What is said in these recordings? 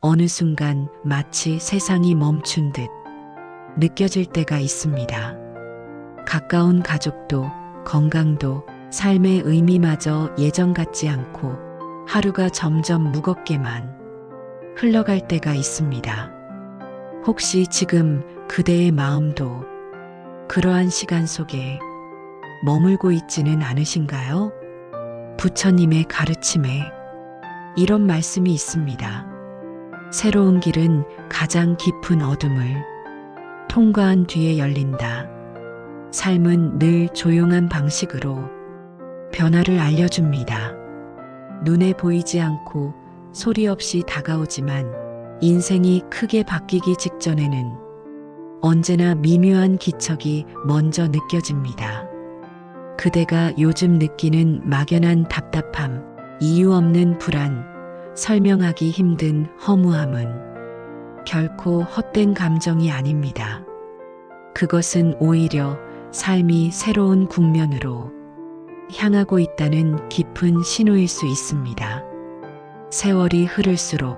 어느 순간 마치 세상이 멈춘 듯 느껴질 때가 있습니다. 가까운 가족도, 건강도, 삶의 의미마저 예전 같지 않고 하루가 점점 무겁게만 흘러갈 때가 있습니다. 혹시 지금 그대의 마음도 그러한 시간 속에 머물고 있지는 않으신가요? 부처님의 가르침에 이런 말씀이 있습니다. 새로운 길은 가장 깊은 어둠을 통과한 뒤에 열린다. 삶은 늘 조용한 방식으로 변화를 알려줍니다. 눈에 보이지 않고 소리 없이 다가오지만 인생이 크게 바뀌기 직전에는 언제나 미묘한 기척이 먼저 느껴집니다. 그대가 요즘 느끼는 막연한 답답함, 이유 없는 불안, 설명하기 힘든 허무함은 결코 헛된 감정이 아닙니다. 그것은 오히려 삶이 새로운 국면으로 향하고 있다는 깊은 신호일 수 있습니다. 세월이 흐를수록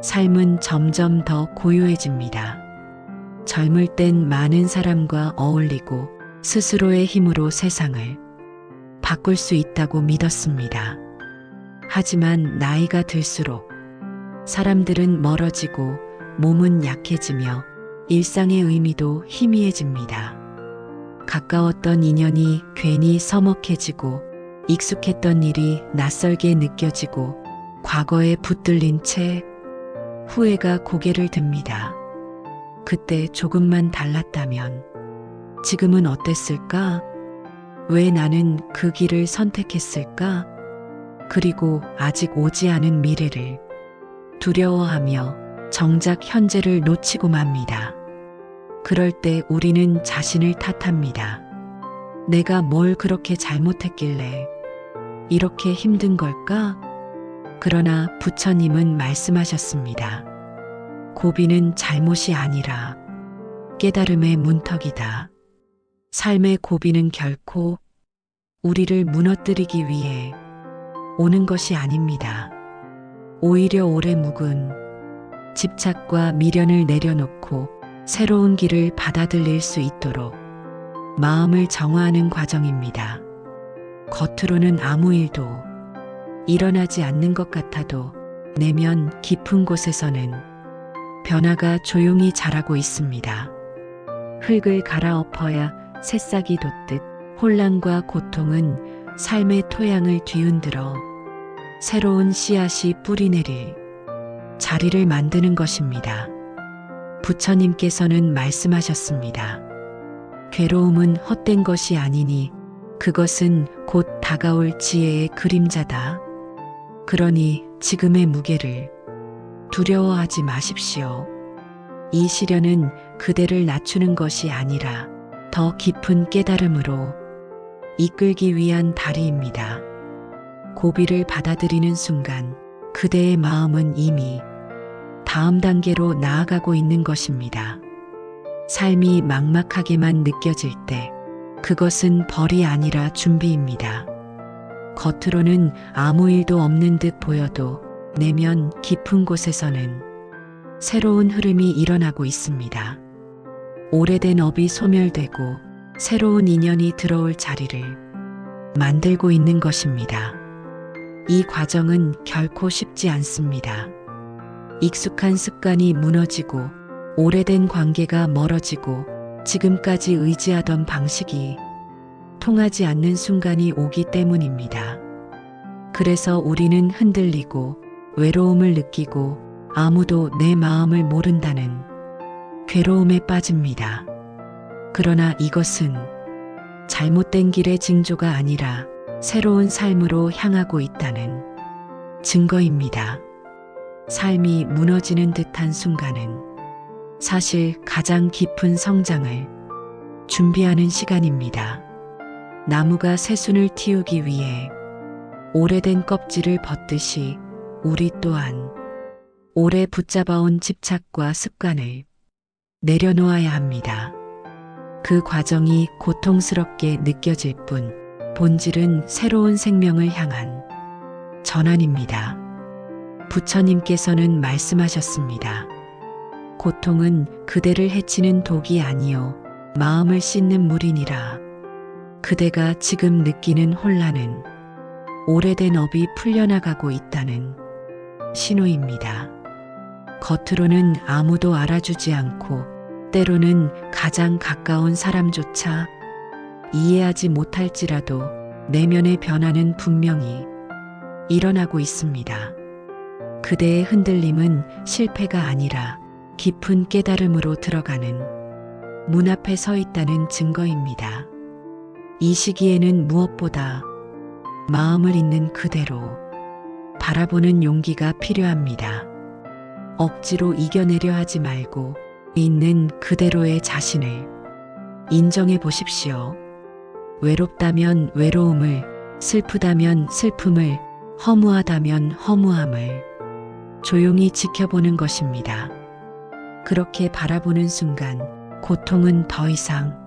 삶은 점점 더 고요해집니다. 젊을 땐 많은 사람과 어울리고 스스로의 힘으로 세상을 바꿀 수 있다고 믿었습니다. 하지만 나이가 들수록 사람들은 멀어지고 몸은 약해지며 일상의 의미도 희미해집니다. 가까웠던 인연이 괜히 서먹해지고 익숙했던 일이 낯설게 느껴지고 과거에 붙들린 채 후회가 고개를 듭니다. 그때 조금만 달랐다면 지금은 어땠을까? 왜 나는 그 길을 선택했을까? 그리고 아직 오지 않은 미래를 두려워하며 정작 현재를 놓치고 맙니다. 그럴 때 우리는 자신을 탓합니다. 내가 뭘 그렇게 잘못했길래 이렇게 힘든 걸까? 그러나 부처님은 말씀하셨습니다. 고비는 잘못이 아니라 깨달음의 문턱이다. 삶의 고비는 결코 우리를 무너뜨리기 위해 오는 것이 아닙니다. 오히려 오래 묵은 집착과 미련을 내려놓고 새로운 길을 받아들일 수 있도록 마음을 정화하는 과정입니다. 겉으로는 아무 일도 일어나지 않는 것 같아도 내면 깊은 곳에서는 변화가 조용히 자라고 있습니다. 흙을 갈아엎어야 새싹이 돋듯 혼란과 고통은 삶의 토양을 뒤흔들어 새로운 씨앗이 뿌리내릴 자리를 만드는 것입니다. 부처님께서는 말씀하셨습니다. 괴로움은 헛된 것이 아니니 그것은 곧 다가올 지혜의 그림자다. 그러니 지금의 무게를 두려워하지 마십시오. 이 시련은 그대를 낮추는 것이 아니라 더 깊은 깨달음으로 이끌기 위한 다리입니다. 고비를 받아들이는 순간 그대의 마음은 이미 다음 단계로 나아가고 있는 것입니다. 삶이 막막하게만 느껴질 때 그것은 벌이 아니라 준비입니다. 겉으로는 아무 일도 없는 듯 보여도 내면 깊은 곳에서는 새로운 흐름이 일어나고 있습니다. 오래된 업이 소멸되고 새로운 인연이 들어올 자리를 만들고 있는 것입니다. 이 과정은 결코 쉽지 않습니다. 익숙한 습관이 무너지고 오래된 관계가 멀어지고 지금까지 의지하던 방식이 통하지 않는 순간이 오기 때문입니다. 그래서 우리는 흔들리고 외로움을 느끼고 아무도 내 마음을 모른다는 괴로움에 빠집니다. 그러나 이것은 잘못된 길의 징조가 아니라 새로운 삶으로 향하고 있다는 증거입니다. 삶이 무너지는 듯한 순간은 사실 가장 깊은 성장을 준비하는 시간입니다. 나무가 새순을 틔우기 위해 오래된 껍질을 벗듯이 우리 또한 오래 붙잡아온 집착과 습관을 내려놓아야 합니다. 그 과정이 고통스럽게 느껴질 뿐 본질은 새로운 생명을 향한 전환입니다. 부처님께서는 말씀하셨습니다. 고통은 그대를 해치는 독이 아니요 마음을 씻는 물이니라. 그대가 지금 느끼는 혼란은 오래된 업이 풀려나가고 있다는 신호입니다. 겉으로는 아무도 알아주지 않고 때로는 가장 가까운 사람조차 이해하지 못할지라도 내면의 변화는 분명히 일어나고 있습니다. 그대의 흔들림은 실패가 아니라 깊은 깨달음으로 들어가는 문 앞에 서 있다는 증거입니다. 이 시기에는 무엇보다 마음을 있는 그대로 바라보는 용기가 필요합니다. 억지로 이겨내려 하지 말고 있는 그대로의 자신을 인정해 보십시오. 외롭다면 외로움을, 슬프다면 슬픔을, 허무하다면 허무함을 조용히 지켜보는 것입니다. 그렇게 바라보는 순간 고통은 더 이상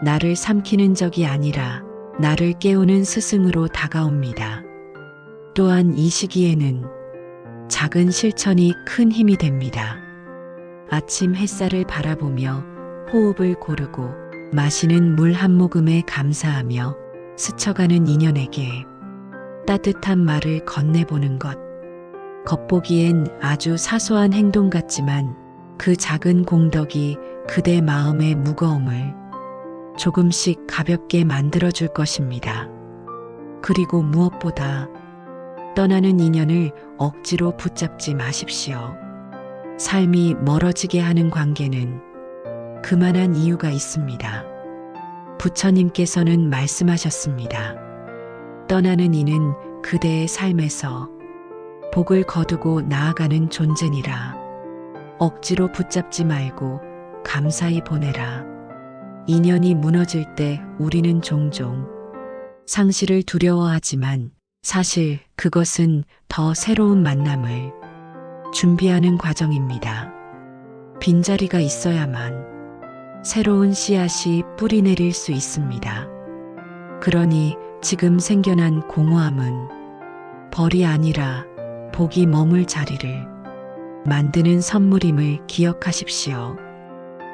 나를 삼키는 적이 아니라 나를 깨우는 스승으로 다가옵니다. 또한 이 시기에는 작은 실천이 큰 힘이 됩니다. 아침 햇살을 바라보며 호흡을 고르고 마시는 물 한 모금에 감사하며 스쳐가는 인연에게 따뜻한 말을 건네보는 것. 겉보기엔 아주 사소한 행동 같지만 그 작은 공덕이 그대 마음의 무거움을 조금씩 가볍게 만들어줄 것입니다. 그리고 무엇보다 떠나는 인연을 억지로 붙잡지 마십시오. 삶이 멀어지게 하는 관계는 그만한 이유가 있습니다. 부처님께서는 말씀하셨습니다. 떠나는 이는 그대의 삶에서 복을 거두고 나아가는 존재니라. 억지로 붙잡지 말고 감사히 보내라. 인연이 무너질 때 우리는 종종 상실을 두려워하지만 사실 그것은 더 새로운 만남을 준비하는 과정입니다. 빈자리가 있어야만 새로운 씨앗이 뿌리 내릴 수 있습니다. 그러니 지금 생겨난 공허함은 벌이 아니라 복이 머물 자리를 만드는 선물임을 기억하십시오.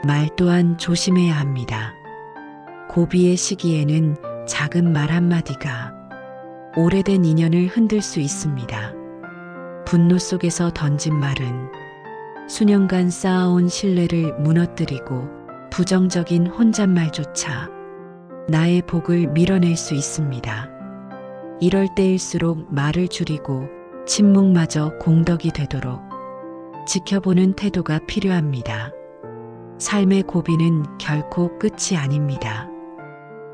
말 또한 조심해야 합니다. 고비의 시기에는 작은 말 한마디가 오래된 인연을 흔들 수 있습니다. 분노 속에서 던진 말은 수년간 쌓아온 신뢰를 무너뜨리고 부정적인 혼잣말조차 나의 복을 밀어낼 수 있습니다. 이럴 때일수록 말을 줄이고 침묵마저 공덕이 되도록 지켜보는 태도가 필요합니다. 삶의 고비는 결코 끝이 아닙니다.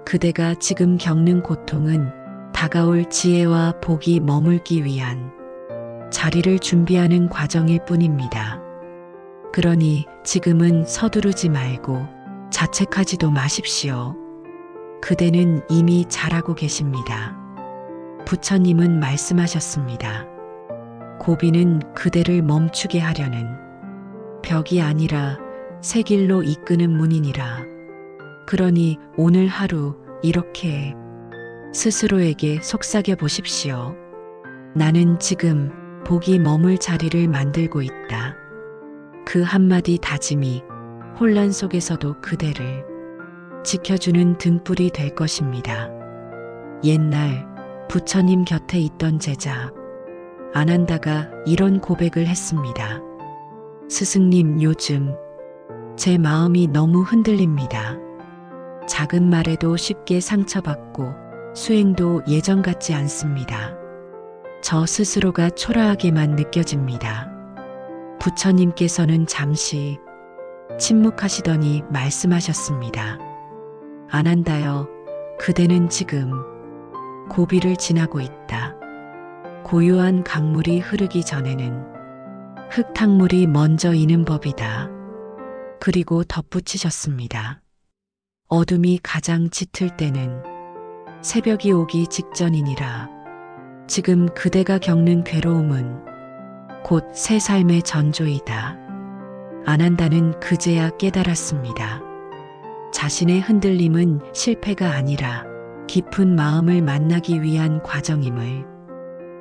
그대가 지금 겪는 고통은 다가올 지혜와 복이 머물기 위한 자리를 준비하는 과정일 뿐입니다. 그러니 지금은 서두르지 말고 자책하지도 마십시오. 그대는 이미 잘하고 계십니다. 부처님은 말씀하셨습니다. 고비는 그대를 멈추게 하려는 벽이 아니라 새 길로 이끄는 문이니라. 그러니 오늘 하루 이렇게 스스로에게 속삭여 보십시오. 나는 지금 복이 머물 자리를 만들고 있다. 그 한마디 다짐이 혼란 속에서도 그대를 지켜주는 등불이 될 것입니다. 옛날 부처님 곁에 있던 제자 아난다가 이런 고백을 했습니다. 스승님, 요즘 제 마음이 너무 흔들립니다. 작은 말에도 쉽게 상처받고 수행도 예전 같지 않습니다. 저 스스로가 초라하게만 느껴집니다. 부처님께서는 잠시 침묵하시더니 말씀하셨습니다. 아난다여, 그대는 지금 고비를 지나고 있다. 고요한 강물이 흐르기 전에는 흙탕물이 먼저 이는 법이다. 그리고 덧붙이셨습니다. 어둠이 가장 짙을 때는 새벽이 오기 직전이니라. 지금 그대가 겪는 괴로움은 곧 새 삶의 전조이다. 아난다는 그제야 깨달았습니다. 자신의 흔들림은 실패가 아니라 깊은 마음을 만나기 위한 과정임을.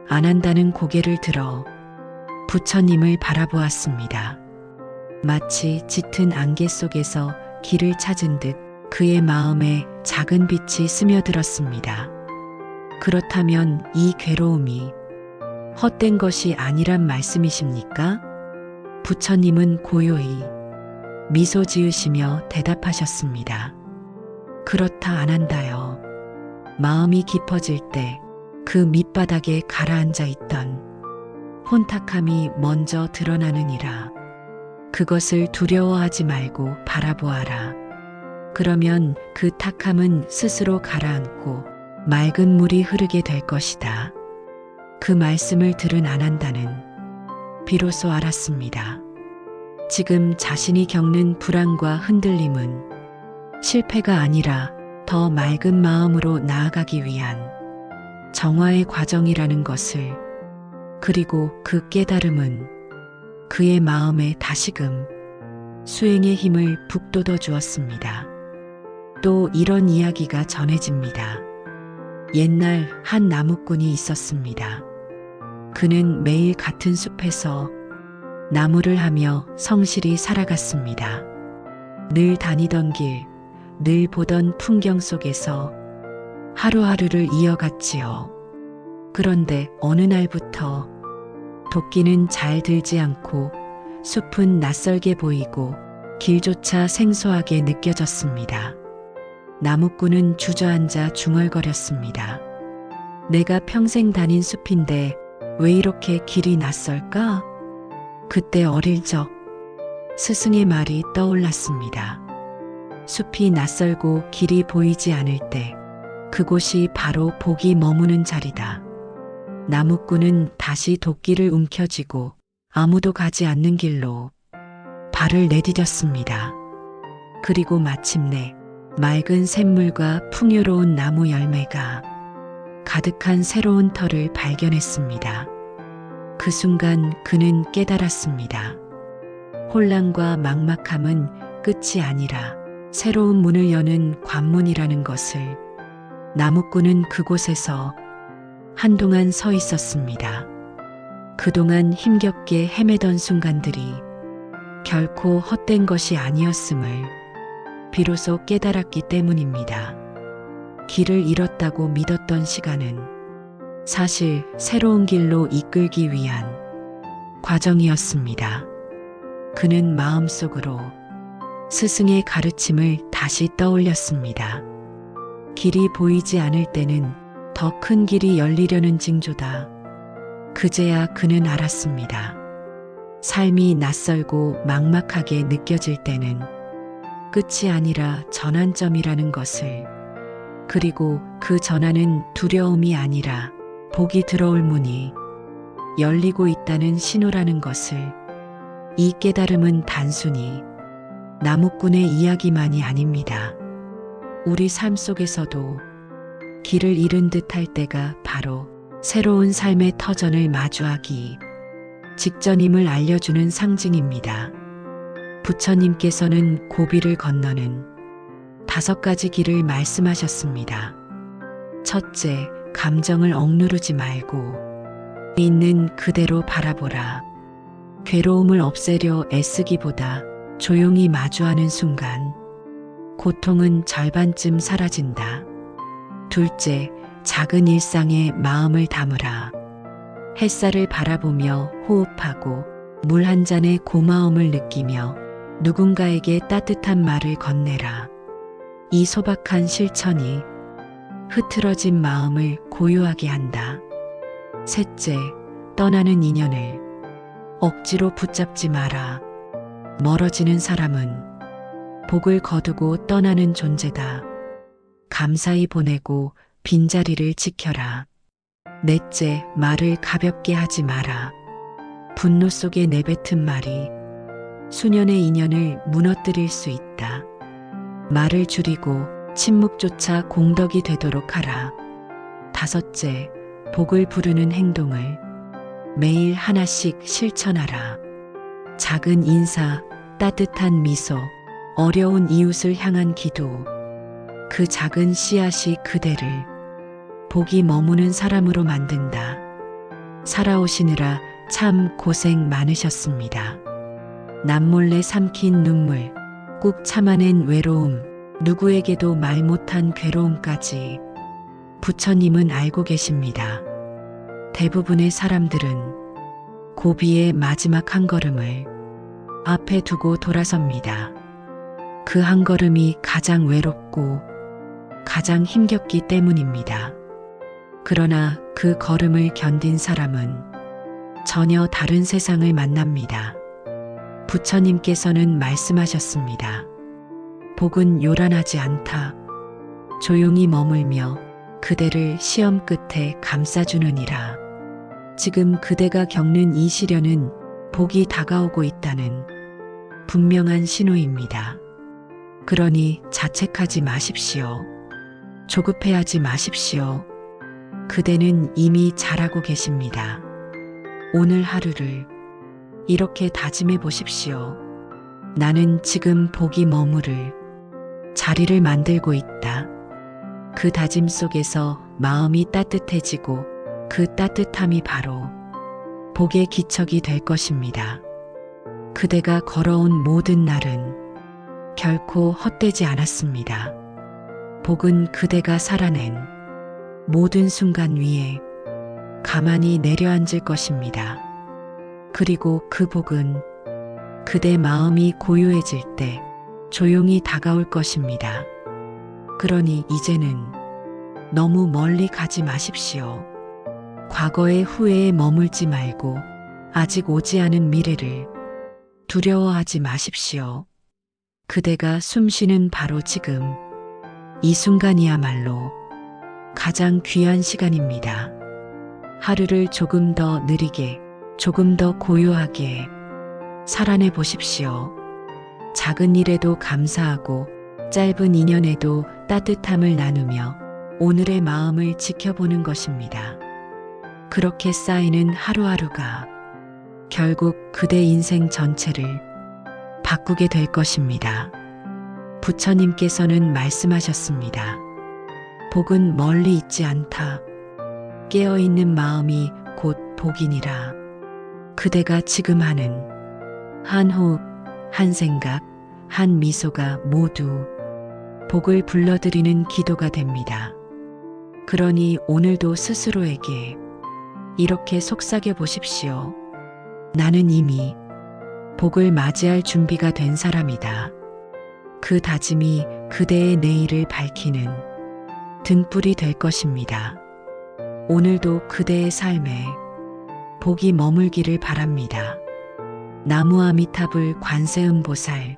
아난다는 고개를 들어 부처님을 바라보았습니다. 마치 짙은 안개 속에서 길을 찾은 듯 그의 마음에 작은 빛이 스며들었습니다. 그렇다면 이 괴로움이 헛된 것이 아니란 말씀이십니까? 부처님은 고요히 미소 지으시며 대답하셨습니다. 그렇다 안 한다요. 마음이 깊어질 때 그 밑바닥에 가라앉아 있던 혼탁함이 먼저 드러나느니라. 그것을 두려워하지 말고 바라보아라. 그러면 그 탁함은 스스로 가라앉고 맑은 물이 흐르게 될 것이다. 그 말씀을 들은 아난다는 비로소 알았습니다. 지금 자신이 겪는 불안과 흔들림은 실패가 아니라 더 맑은 마음으로 나아가기 위한 정화의 과정이라는 것을, 그리고 그 깨달음은 그의 마음에 다시금 수행의 힘을 북돋워 주었습니다. 또 이런 이야기가 전해집니다. 옛날 한 나무꾼이 있었습니다. 그는 매일 같은 숲에서 나무를 하며 성실히 살아갔습니다. 늘 다니던 길, 늘 보던 풍경 속에서 하루하루를 이어갔지요. 그런데 어느 날부터 도끼는 잘 들지 않고 숲은 낯설게 보이고 길조차 생소하게 느껴졌습니다. 나무꾼은 주저앉아 중얼거렸습니다. 내가 평생 다닌 숲인데 왜 이렇게 길이 낯설까? 그때 어릴 적 스승의 말이 떠올랐습니다. 숲이 낯설고 길이 보이지 않을 때 그곳이 바로 복이 머무는 자리다. 나무꾼은 다시 도끼를 움켜쥐고 아무도 가지 않는 길로 발을 내디뎠습니다. 그리고 마침내 맑은 샘물과 풍요로운 나무 열매가 가득한 새로운 터를 발견했습니다. 그 순간 그는 깨달았습니다. 혼란과 막막함은 끝이 아니라 새로운 문을 여는 관문이라는 것을. 나무꾼은 그곳에서 한동안 서 있었습니다. 그동안 힘겹게 헤매던 순간들이 결코 헛된 것이 아니었음을 비로소 깨달았기 때문입니다. 길을 잃었다고 믿었던 시간은 사실 새로운 길로 이끌기 위한 과정이었습니다. 그는 마음속으로 스승의 가르침을 다시 떠올렸습니다. 길이 보이지 않을 때는 더 큰 길이 열리려는 징조다. 그제야 그는 알았습니다. 삶이 낯설고 막막하게 느껴질 때는 끝이 아니라 전환점이라는 것을, 그리고 그 전환은 두려움이 아니라 복이 들어올 문이 열리고 있다는 신호라는 것을. 이 깨달음은 단순히 나무꾼의 이야기만이 아닙니다. 우리 삶 속에서도 길을 잃은 듯할 때가 바로 새로운 삶의 터전을 마주하기 직전임을 알려주는 상징입니다. 부처님께서는 고비를 건너는 5가지 길을 말씀하셨습니다. 첫째, 감정을 억누르지 말고 있는 그대로 바라보라. 괴로움을 없애려 애쓰기보다 조용히 마주하는 순간 고통은 절반쯤 사라진다. 둘째, 작은 일상에 마음을 담으라. 햇살을 바라보며 호흡하고 물 한 잔의 고마움을 느끼며 누군가에게 따뜻한 말을 건네라. 이 소박한 실천이 흐트러진 마음을 고요하게 한다. 셋째, 떠나는 인연을 억지로 붙잡지 마라. 멀어지는 사람은 복을 거두고 떠나는 존재다. 감사히 보내고 빈자리를 지켜라. 넷째, 말을 가볍게 하지 마라. 분노 속에 내뱉은 말이 수년의 인연을 무너뜨릴 수 있다. 말을 줄이고 침묵조차 공덕이 되도록 하라. 다섯째, 복을 부르는 행동을 매일 하나씩 실천하라. 작은 인사, 따뜻한 미소, 어려운 이웃을 향한 기도, 그 작은 씨앗이 그대를 복이 머무는 사람으로 만든다. 살아오시느라 참 고생 많으셨습니다. 남몰래 삼킨 눈물, 꾹 참아낸 외로움, 누구에게도 말 못한 괴로움까지 부처님은 알고 계십니다. 대부분의 사람들은 고비의 마지막 한 걸음을 앞에 두고 돌아섭니다. 그 한 걸음이 가장 외롭고 가장 힘겹기 때문입니다. 그러나 그 걸음을 견딘 사람은 전혀 다른 세상을 만납니다. 부처님께서는 말씀하셨습니다. 복은 요란하지 않다. 조용히 머물며 그대를 시험 끝에 감싸주느니라. 지금 그대가 겪는 이 시련은 복이 다가오고 있다는 분명한 신호입니다. 그러니 자책하지 마십시오. 조급해하지 마십시오. 그대는 이미 잘하고 계십니다. 오늘 하루를 이렇게 다짐해 보십시오. 나는 지금 복이 머무를 자리를 만들고 있다. 그 다짐 속에서 마음이 따뜻해지고 그 따뜻함이 바로 복의 기척이 될 것입니다. 그대가 걸어온 모든 날은 결코 헛되지 않았습니다. 복은 그대가 살아낸 모든 순간 위에 가만히 내려앉을 것입니다. 그리고 그 복은 그대 마음이 고요해질 때 조용히 다가올 것입니다. 그러니 이제는 너무 멀리 가지 마십시오. 과거의 후회에 머물지 말고 아직 오지 않은 미래를 두려워하지 마십시오. 그대가 숨쉬는 바로 지금 이 순간이야말로 가장 귀한 시간입니다. 하루를 조금 더 느리게, 조금 더 고요하게 살아내 보십시오. 작은 일에도 감사하고 짧은 인연에도 따뜻함을 나누며 오늘의 마음을 지켜보는 것입니다. 그렇게 쌓이는 하루하루가 결국 그대 인생 전체를 바꾸게 될 것입니다. 부처님께서는 말씀하셨습니다. 복은 멀리 있지 않다. 깨어있는 마음이 곧 복이니라. 그대가 지금 하는 한 호흡, 한 생각, 한 미소가 모두 복을 불러들이는 기도가 됩니다. 그러니 오늘도 스스로에게 이렇게 속삭여 보십시오. 나는 이미 복을 맞이할 준비가 된 사람이다. 그 다짐이 그대의 내일을 밝히는 등불이 될 것입니다. 오늘도 그대의 삶에 복이 머물기를 바랍니다. 나무 아미타불 관세음보살